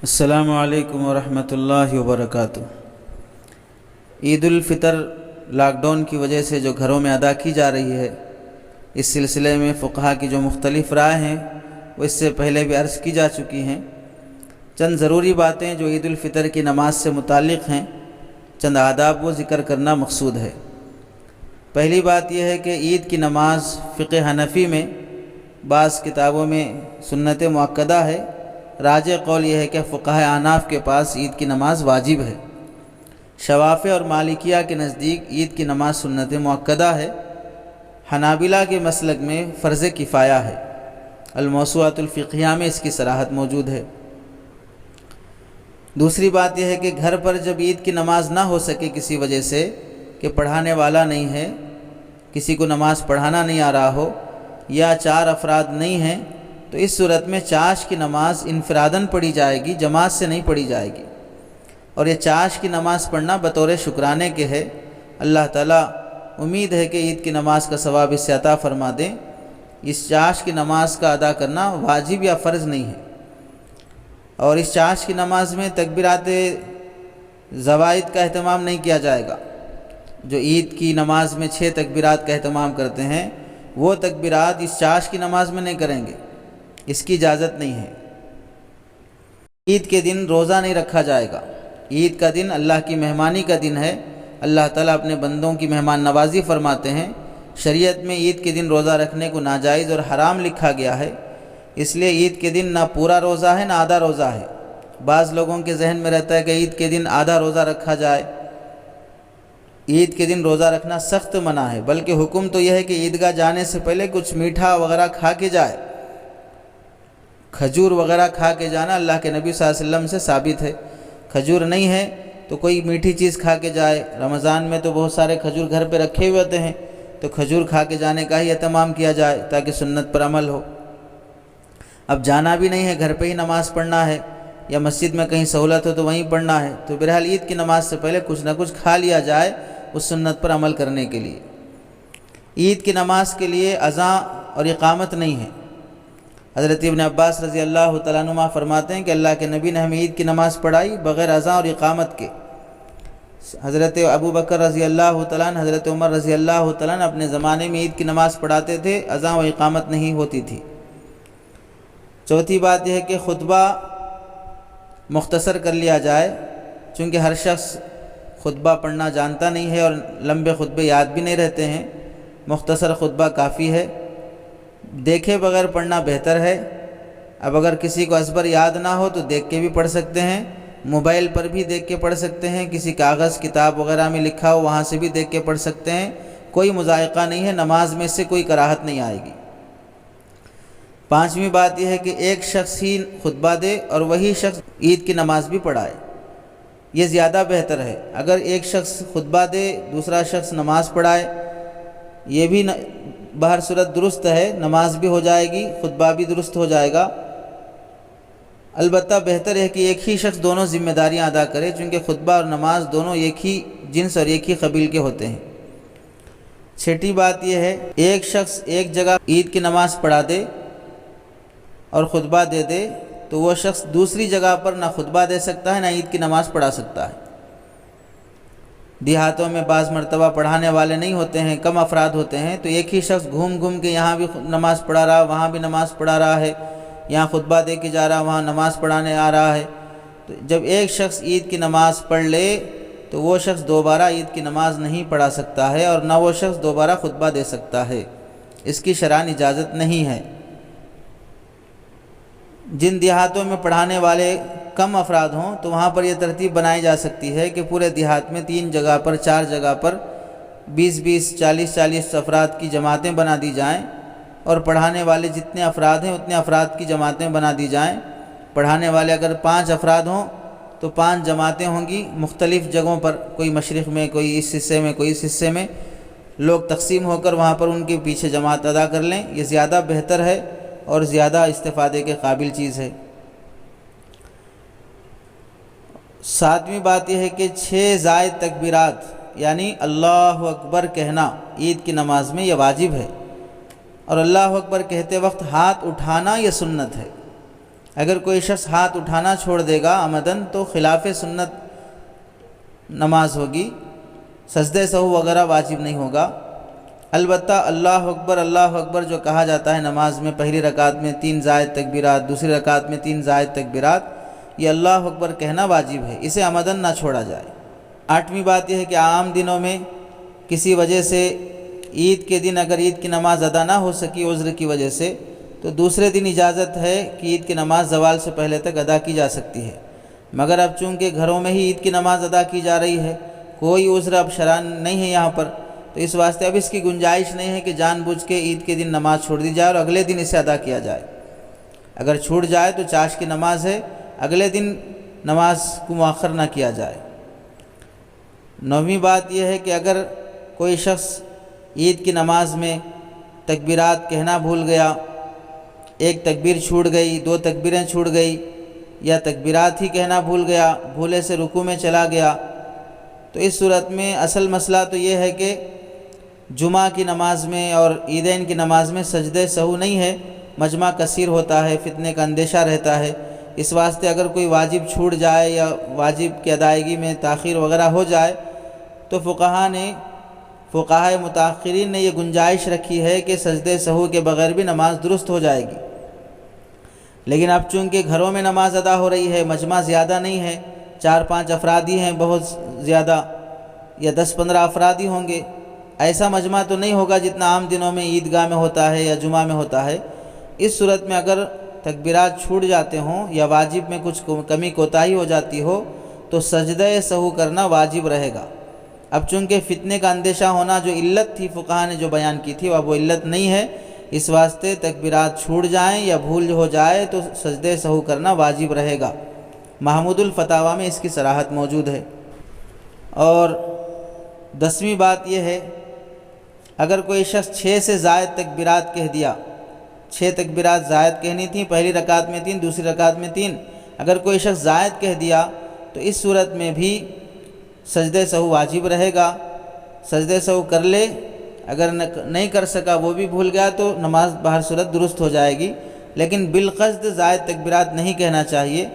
السلام علیکم ورحمۃ اللہ وبرکاتہ۔ عید الفطر لاک ڈاؤن کی وجہ سے جو گھروں میں ادا کی جا رہی ہے، اس سلسلے میں فقہا کی جو مختلف رائے ہیں وہ اس سے پہلے بھی عرض کی جا چکی ہیں۔ چند ضروری باتیں جو عید الفطر کی نماز سے متعلق ہیں، چند آداب وہ ذکر کرنا مقصود ہے۔ پہلی بات یہ ہے کہ عید کی نماز فقہ حنفی میں بعض کتابوں میں سنت مؤکدہ ہے، راجح قول یہ ہے کہ فقہاء احناف کے پاس عید کی نماز واجب ہے۔ شوافع اور مالکیہ کے نزدیک عید کی نماز سنت مؤکدہ ہے۔ حنابلہ کے مسلک میں فرض کفایہ ہے۔ الموسوعۃ الفقہیہ میں اس کی صراحت موجود ہے۔ دوسری بات یہ ہے کہ گھر پر جب عید کی نماز نہ ہو سکے کسی وجہ سے کہ پڑھانے والا نہیں ہے، کسی کو نماز پڑھانا نہیں آ رہا ہو، یا 4 افراد نہیں ہیں، تو اس صورت میں چاش کی نماز انفراداً پڑھی جائے گی، جماعت سے نہیں پڑھی جائے گی۔ اور یہ چاش کی نماز پڑھنا بطور شکرانے کے ہے۔ اللہ تعالیٰ امید ہے کہ عید کی نماز کا ثواب اس سے عطا فرما دیں۔ اس چاش کی نماز کا ادا کرنا واجب یا فرض نہیں ہے۔ اور اس چاش کی نماز میں تکبیرات زوائد کا اہتمام نہیں کیا جائے گا۔ جو عید کی نماز میں 6 تکبیرات کا اہتمام کرتے ہیں، وہ تکبیرات اس چاش کی نماز میں نہیں کریں گے، اس کی اجازت نہیں ہے۔ عید کے دن روزہ نہیں رکھا جائے گا۔ عید کا دن اللہ کی مہمانی کا دن ہے۔ اللہ تعالیٰ اپنے بندوں کی مہمان نوازی فرماتے ہیں۔ شریعت میں عید کے دن روزہ رکھنے کو ناجائز اور حرام لکھا گیا ہے۔ اس لیے عید کے دن نہ پورا روزہ ہے نہ آدھا روزہ ہے۔ بعض لوگوں کے ذہن میں رہتا ہے کہ عید کے دن آدھا روزہ رکھا جائے۔ عید کے دن روزہ رکھنا سخت منع ہے، بلکہ حکم تو یہ ہے کہ عیدگاہ جانے سے پہلے کچھ میٹھا وغیرہ کھا کے جائے۔ کھجور وغیرہ کھا کے جانا اللہ کے نبی صلی اللہ علیہ وسلم سے ثابت ہے۔ کھجور نہیں ہے تو کوئی میٹھی چیز کھا کے جائے۔ رمضان میں تو بہت سارے کھجور گھر پہ رکھے ہوئے ہوتے ہیں، تو کھجور کھا کے جانے کا ہی اہتمام کیا جائے تاکہ سنت پر عمل ہو۔ اب جانا بھی نہیں ہے، گھر پہ ہی نماز پڑھنا ہے، یا مسجد میں کہیں سہولت ہو تو وہیں پڑھنا ہے، تو بہرحال عید کی نماز سے پہلے کچھ نہ کچھ کھا لیا جائے اس سنت پر عمل کرنے کے لیے۔ عید کی نماز کے لیے اذان اور اقامت نہیں ہے۔ حضرت ابن عباس رضی اللہ تعالیٰ عنہما فرماتے ہیں کہ اللہ کے نبی نے ہمیں عید کی نماز پڑھائی بغیر اذان اور اقامت کے۔ حضرت ابو بکر رضی اللہ تعالیٰ عنہ، حضرت عمر رضی اللہ تعالیٰ عنہ اپنے زمانے میں عید کی نماز پڑھاتے تھے، اذان و اقامت نہیں ہوتی تھی۔ چوتھی بات یہ ہے کہ خطبہ مختصر کر لیا جائے، چونکہ ہر شخص خطبہ پڑھنا جانتا نہیں ہے اور لمبے خطبے یاد بھی نہیں رہتے ہیں۔ مختصر خطبہ کافی ہے، دیکھے بغیر پڑھنا بہتر ہے۔ اب اگر کسی کو ازبر یاد نہ ہو تو دیکھ کے بھی پڑھ سکتے ہیں، موبائل پر بھی دیکھ کے پڑھ سکتے ہیں، کسی کاغذ کتاب وغیرہ میں لکھا ہو وہاں سے بھی دیکھ کے پڑھ سکتے ہیں۔ کوئی مضائقہ نہیں ہے، نماز میں سے کوئی کراہت نہیں آئے گی۔ پانچویں بات یہ ہے کہ ایک شخص ہی خطبہ دے اور وہی شخص عید کی نماز بھی پڑھائے، یہ زیادہ بہتر ہے۔ اگر ایک شخص خطبہ دے دوسرا شخص نماز پڑھائے، یہ بھی بہر صورت درست ہے، نماز بھی ہو جائے گی، خطبہ بھی درست ہو جائے گا۔ البتہ بہتر ہے کہ ایک ہی شخص دونوں ذمہ داریاں ادا کرے، چونکہ خطبہ اور نماز دونوں ایک ہی جنس اور ایک ہی قبیل کے ہوتے ہیں۔ چھٹی بات یہ ہے، ایک شخص ایک جگہ عید کی نماز پڑھا دے اور خطبہ دے دے تو وہ شخص دوسری جگہ پر نہ خطبہ دے سکتا ہے نہ عید کی نماز پڑھا سکتا ہے۔ دیہاتوں میں بعض مرتبہ پڑھانے والے نہیں ہوتے ہیں، کم افراد ہوتے ہیں، تو ایک ہی شخص گھوم گھوم کے یہاں بھی نماز پڑھا رہا، وہاں بھی نماز پڑھا رہا ہے، یہاں خطبہ دے کے جا رہا، وہاں نماز پڑھانے آ رہا ہے۔ تو جب ایک شخص عید کی نماز پڑھ لے تو وہ شخص دوبارہ عید کی نماز نہیں پڑھا سکتا ہے، اور نہ وہ شخص دوبارہ خطبہ دے سکتا ہے، اس کی شرعاً اجازت نہیں ہے۔ جن دیہاتوں میں پڑھانے والے کم افراد ہوں تو وہاں پر یہ ترتیب بنائی جا سکتی ہے کہ پورے دیہات میں 3 جگہ پر 4 جگہ پر 20-20 40-40 افراد کی جماعتیں بنا دی جائیں، اور پڑھانے والے جتنے افراد ہیں اتنے افراد کی جماعتیں بنا دی جائیں۔ پڑھانے والے اگر 5 افراد ہوں تو 5 جماعتیں ہوں گی مختلف جگہوں پر، کوئی مشرق میں، کوئی اس حصے میں، کوئی اس حصے میں، لوگ تقسیم ہو کر وہاں پر ان کے پیچھے جماعت ادا کر لیں۔ یہ زیادہ بہتر ہے اور زیادہ استفادے کے قابل چیز ہے۔ 7ویں بات یہ ہے کہ 6 زائد تکبیرات یعنی اللہ اکبر کہنا عید کی نماز میں یہ واجب ہے، اور اللہ اکبر کہتے وقت ہاتھ اٹھانا یہ سنت ہے۔ اگر کوئی شخص ہاتھ اٹھانا چھوڑ دے گا عمدن تو خلاف سنت نماز ہوگی، سجدہ سہو وغیرہ واجب نہیں ہوگا۔ البتہ اللہ اکبر جو کہا جاتا ہے نماز میں، پہلی رکعت میں 3 زائد تکبیرات، دوسری رکعت میں 3 زائد تکبیرات، یہ اللہ اکبر کہنا واجب ہے، اسے عمدن نہ چھوڑا جائے۔ 8ویں بات یہ ہے کہ عام دنوں میں کسی وجہ سے عید کے دن اگر عید کی نماز ادا نہ ہو سکی عذر کی وجہ سے، تو دوسرے دن اجازت ہے کہ عید کی نماز زوال سے پہلے تک ادا کی جا سکتی ہے، مگر اب چونکہ گھروں میں ہی عید کی نماز ادا کی جا رہی ہے، کوئی عذر اب شرعاً نہیں ہے یہاں پر، تو اس واسطے اب اس کی گنجائش نہیں ہے کہ جان بوجھ کے عید کے دن نماز چھوڑ دی جائے اور اگلے دن اسے ادا کیا جائے۔ اگر چھوٹ جائے تو چاش کی نماز ہے، اگلے دن نماز کو مؤخر نہ کیا جائے۔ 9ویں بات یہ ہے کہ اگر کوئی شخص عید کی نماز میں تکبیرات کہنا بھول گیا، ایک تکبیر چھوٹ گئی، 2 تکبیریں چھوٹ گئی، یا تکبیرات ہی کہنا بھول گیا، بھولے سے رکوع میں چلا گیا، تو اس صورت میں اصل مسئلہ تو یہ ہے کہ جمعہ کی نماز میں اور عیدین کی نماز میں سجدہ سہو نہیں ہے، مجمع کثیر ہوتا ہے، فتنے کا اندیشہ رہتا ہے، اس واسطے اگر کوئی واجب چھوٹ جائے یا واجب کی ادائیگی میں تاخیر وغیرہ ہو جائے تو فقہائے متاخرین نے یہ گنجائش رکھی ہے کہ سجدہ سہو کے بغیر بھی نماز درست ہو جائے گی۔ لیکن اب چونکہ گھروں میں نماز ادا ہو رہی ہے، مجمع زیادہ نہیں ہے، 4-5 افرادی ہیں بہت زیادہ، یا 10-15 افرادی ہوں گے، ایسا مجمع تو نہیں ہوگا جتنا عام دنوں میں عیدگاہ میں ہوتا ہے یا جمعہ میں ہوتا ہے۔ اس صورت میں اگر تکبیرات چھوٹ جاتے ہوں یا واجب میں کچھ کمی کوتاہی ہو جاتی ہو تو سجدہ سہو کرنا واجب رہے گا۔ اب چونکہ فتنے کا اندیشہ ہونا جو علت تھی فقہاء نے جو بیان کی تھی اب وہ علت نہیں ہے، اس واسطے تکبیرات چھوٹ جائیں یا بھول ہو جائے تو سجدہ سہو کرنا واجب رہے گا۔ محمود الفتاویٰ میں اس کی صراحت موجود ہے۔ اور 10ویں بات یہ ہے، اگر کوئی شخص 6 سے زائد تکبیرات کہہ دیا، 6 تکبیرات زائد کہنی تھیں، پہلی رکعت میں 3، دوسری رکعت میں 3، اگر کوئی شخص زائد کہہ دیا تو اس صورت میں بھی سجدہ سہو واجب رہے گا، سجدہ سہو کر لے، اگر نہیں کر سکا وہ بھی بھول گیا تو نماز بہر صورت درست ہو جائے گی، لیکن بالقصد زائد تکبیرات نہیں کہنا چاہیے۔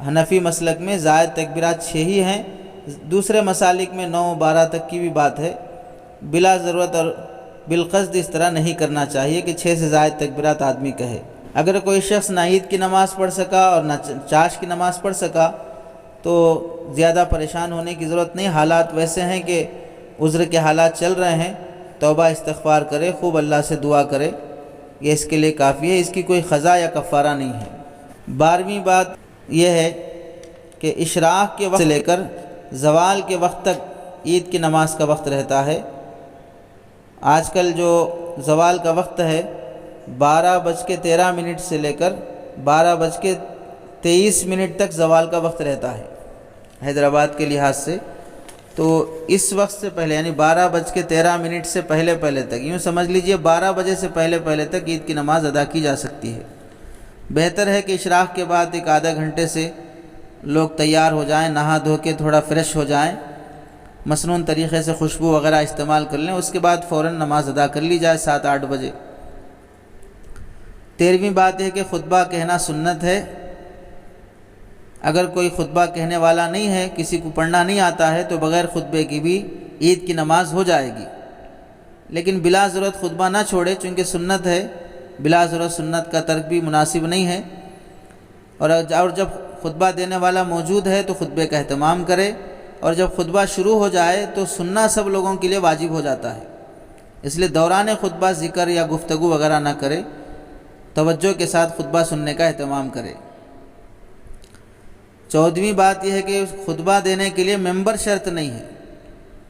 حنفی مسلک میں زائد تکبیرات 6 ہی ہیں، دوسرے مسالک میں 9-12 تک کی بھی بات ہے، بلا ضرورت اور بالقصد اس طرح نہیں کرنا چاہیے کہ 6 سے زائد تکبیرات آدمی کہے۔ اگر کوئی شخص نہ عید کی نماز پڑھ سکا اور نہ چاش کی نماز پڑھ سکا تو زیادہ پریشان ہونے کی ضرورت نہیں، حالات ویسے ہیں کہ عذر کے حالات چل رہے ہیں، توبہ استغفار کرے، خوب اللہ سے دعا کرے، یہ اس کے لیے کافی ہے، اس کی کوئی قضا یا کفارہ نہیں ہے۔ 12ویں بات یہ ہے کہ اشراق کے وقت سے لے کر زوال کے وقت تک عید کی نماز کا وقت رہتا ہے۔ آج کل جو زوال کا وقت ہے 12:13 سے لے کر 12:23 تک زوال کا وقت رہتا ہے حیدرآباد کے لحاظ سے، تو اس وقت سے پہلے یعنی 12:13 سے پہلے تک، یوں سمجھ لیجئے 12 بجے سے پہلے تک عید کی نماز ادا کی جا سکتی ہے۔ بہتر ہے کہ اشراق کے بعد ایک آدھا گھنٹے سے لوگ تیار ہو جائیں، نہا دھو کے تھوڑا فریش ہو جائیں، مسنون طریقے سے خوشبو وغیرہ استعمال کر لیں، اس کے بعد فوراً نماز ادا کر لی جائے 7-8 بجے۔ 13ویں بات ہے کہ خطبہ کہنا سنت ہے۔ اگر کوئی خطبہ کہنے والا نہیں ہے، کسی کو پڑھنا نہیں آتا ہے تو بغیر خطبے کی بھی عید کی نماز ہو جائے گی، لیکن بلا ضرورت خطبہ نہ چھوڑے، چونکہ سنت ہے، بلا ضرورت سنت کا ترک بھی مناسب نہیں ہے، اور جب خطبہ دینے والا موجود ہے تو خطبے کا اہتمام کرے، اور جب خطبہ شروع ہو جائے تو سننا سب لوگوں کے لیے واجب ہو جاتا ہے، اس لیے دوران خطبہ ذکر یا گفتگو وغیرہ نہ کرے، توجہ کے ساتھ خطبہ سننے کا اہتمام کرے۔ 14ویں بات یہ ہے کہ خطبہ دینے کے لیے ممبر شرط نہیں ہے،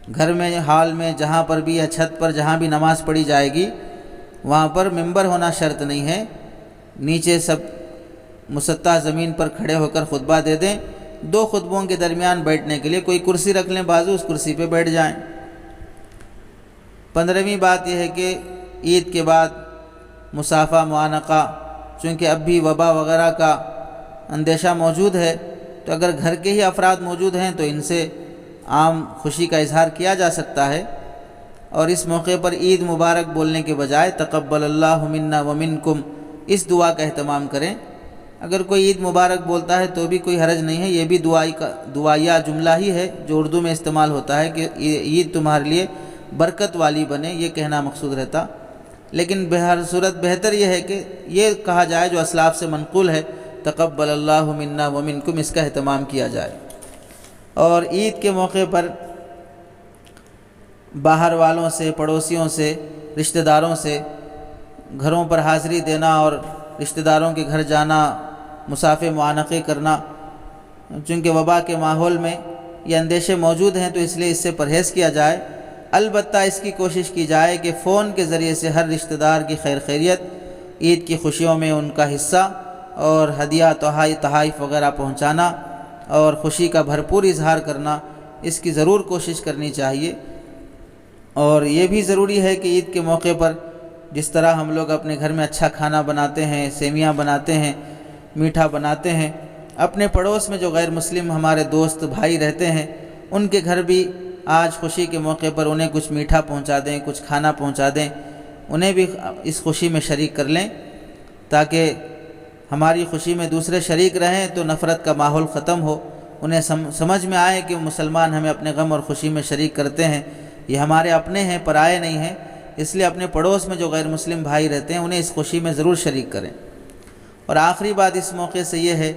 گھر میں، ہال میں، جہاں پر بھی یا چھت پر جہاں بھی نماز پڑھی جائے گی وہاں پر ممبر ہونا شرط نہیں ہے، نیچے سب مسطح زمین پر کھڑے ہو کر خطبہ دے دیں، 2 خطبوں کے درمیان بیٹھنے کے لیے کوئی کرسی رکھ لیں بازو، اس کرسی پہ بیٹھ جائیں۔ 15ویں بات یہ ہے کہ عید کے بعد مصافحہ معانقہ، چونکہ اب بھی وبا وغیرہ کا اندیشہ موجود ہے تو اگر گھر کے ہی افراد موجود ہیں تو ان سے عام خوشی کا اظہار کیا جا سکتا ہے، اور اس موقع پر عید مبارک بولنے کے بجائے تقبل اللہ منا ومنکم اس دعا کا اہتمام کریں۔ اگر کوئی عید مبارک بولتا ہے تو بھی کوئی حرج نہیں ہے، یہ بھی دعائیہ جملہ ہی ہے جو اردو میں استعمال ہوتا ہے کہ عید تمہارے لیے برکت والی بنے، یہ کہنا مقصود رہتا۔ لیکن بہر صورت بہتر یہ ہے کہ یہ کہا جائے جو اسلاف سے منقول ہے، تقبل اللہ منا ومنکم، اس کا اہتمام کیا جائے۔ اور عید کے موقع پر باہر والوں سے، پڑوسیوں سے، رشتہ داروں سے گھروں پر حاضری دینا اور رشتہ داروں کے گھر جانا، مسافہ معانقے کرنا، چونکہ وبا کے ماحول میں یہ اندیشے موجود ہیں تو اس لیے اس سے پرہیز کیا جائے۔ البتہ اس کی کوشش کی جائے کہ فون کے ذریعے سے ہر رشتہ دار کی خیر خیریت، عید کی خوشیوں میں ان کا حصہ اور ہدیہ تحائف وغیرہ پہنچانا اور خوشی کا بھرپور اظہار کرنا، اس کی ضرور کوشش کرنی چاہیے۔ اور یہ بھی ضروری ہے کہ عید کے موقع پر جس طرح ہم لوگ اپنے گھر میں اچھا کھانا بناتے ہیں، سیویاں بناتے ہیں، میٹھا بناتے ہیں، اپنے پڑوس میں جو غیر مسلم ہمارے دوست بھائی رہتے ہیں ان کے گھر بھی آج خوشی کے موقع پر انہیں کچھ میٹھا پہنچا دیں، کچھ کھانا پہنچا دیں، انہیں بھی اس خوشی میں شریک کر لیں تاکہ ہماری خوشی میں دوسرے شریک رہیں تو نفرت کا ماحول ختم ہو، انہیں سمجھ میں آئے کہ مسلمان ہمیں اپنے غم اور خوشی میں شریک کرتے ہیں، یہ ہمارے اپنے ہیں، پرائے نہیں ہیں، اس لیے اپنے پڑوس میں جو غیر مسلم بھائی رہتے ہیں انہیں اس خوشی میں ضرور شریک کریں۔ اور آخری بات اس موقع سے یہ ہے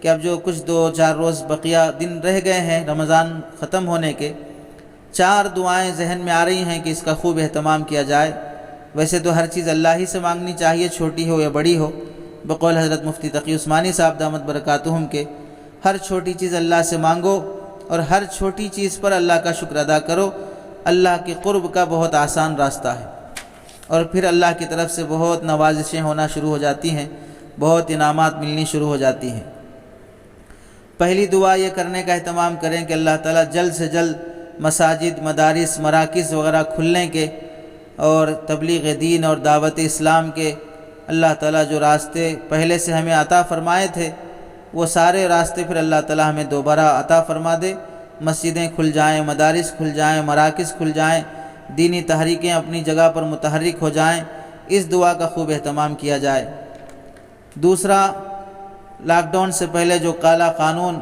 کہ اب جو کچھ 2-4 روز بقیہ دن رہ گئے ہیں رمضان ختم ہونے کے، 4 دعائیں ذہن میں آ رہی ہیں کہ اس کا خوب اہتمام کیا جائے۔ ویسے تو ہر چیز اللہ ہی سے مانگنی چاہیے، چھوٹی ہو یا بڑی ہو، بقول حضرت مفتی تقی عثمانی صاحب دامت برکاتہم کے ہر چھوٹی چیز اللہ سے مانگو اور ہر چھوٹی چیز پر اللہ کا شکر ادا کرو، اللہ کے قرب کا بہت آسان راستہ ہے، اور پھر اللہ کی طرف سے بہت نوازشیں ہونا شروع ہو جاتی ہیں، بہت انعامات ملنی شروع ہو جاتی ہیں۔ پہلی دعا یہ کرنے کا اہتمام کریں کہ اللہ تعالیٰ جلد سے جلد مساجد، مدارس، مراکز وغیرہ کھلنے کے اور تبلیغ دین اور دعوت اسلام کے اللہ تعالیٰ جو راستے پہلے سے ہمیں عطا فرمائے تھے وہ سارے راستے پھر اللہ تعالیٰ ہمیں دوبارہ عطا فرما دے، مسجدیں کھل جائیں، مدارس کھل جائیں، مراکز کھل جائیں، دینی تحریکیں اپنی جگہ پر متحرک ہو جائیں، اس دعا کا خوب اہتمام کیا جائے۔ دوسرا، لاک ڈاؤن سے پہلے جو کالا قانون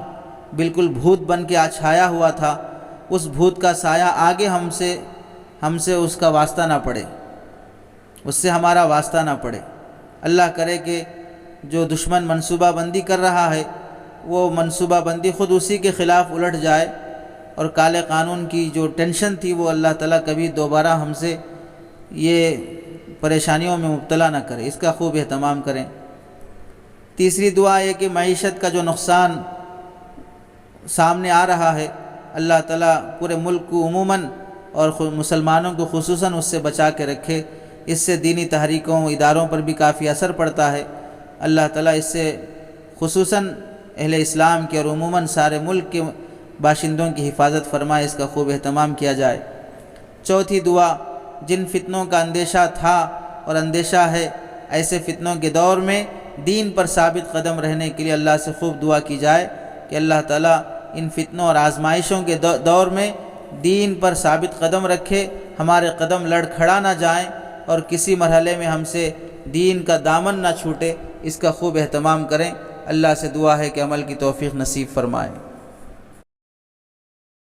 بالکل بھوت بن کے چھایا ہوا تھا، اس بھوت کا سایہ آگے ہم سے اس کا واسطہ نہ پڑے، اس سے ہمارا واسطہ نہ پڑے۔ اللہ کرے کہ جو دشمن منصوبہ بندی کر رہا ہے وہ منصوبہ بندی خود اسی کے خلاف الٹ جائے، اور کالے قانون کی جو ٹینشن تھی وہ اللہ تعالیٰ کبھی دوبارہ ہم سے یہ پریشانیوں میں مبتلا نہ کرے، اس کا خوب اہتمام کریں۔ تیسری دعا یہ کہ معیشت کا جو نقصان سامنے آ رہا ہے اللہ تعالیٰ پورے ملک کو عموماً اور مسلمانوں کو خصوصاً اس سے بچا کے رکھے، اس سے دینی تحریکوں اداروں پر بھی کافی اثر پڑتا ہے، اللہ تعالیٰ اس سے خصوصاً اہل اسلام کے اور عموماً سارے ملک کے باشندوں کی حفاظت فرمائے، اس کا خوب اہتمام کیا جائے۔ چوتھی دعا، جن فتنوں کا اندیشہ تھا اور اندیشہ ہے، ایسے فتنوں کے دور میں دین پر ثابت قدم رہنے کے لیے اللہ سے خوب دعا کی جائے کہ اللہ تعالیٰ ان فتنوں اور آزمائشوں کے دور میں دین پر ثابت قدم رکھے، ہمارے قدم لڑکھڑا نہ جائیں اور کسی مرحلے میں ہم سے دین کا دامن نہ چھوٹے، اس کا خوب اہتمام کریں۔ اللہ سے دعا ہے کہ عمل کی توفیق نصیب فرمائے۔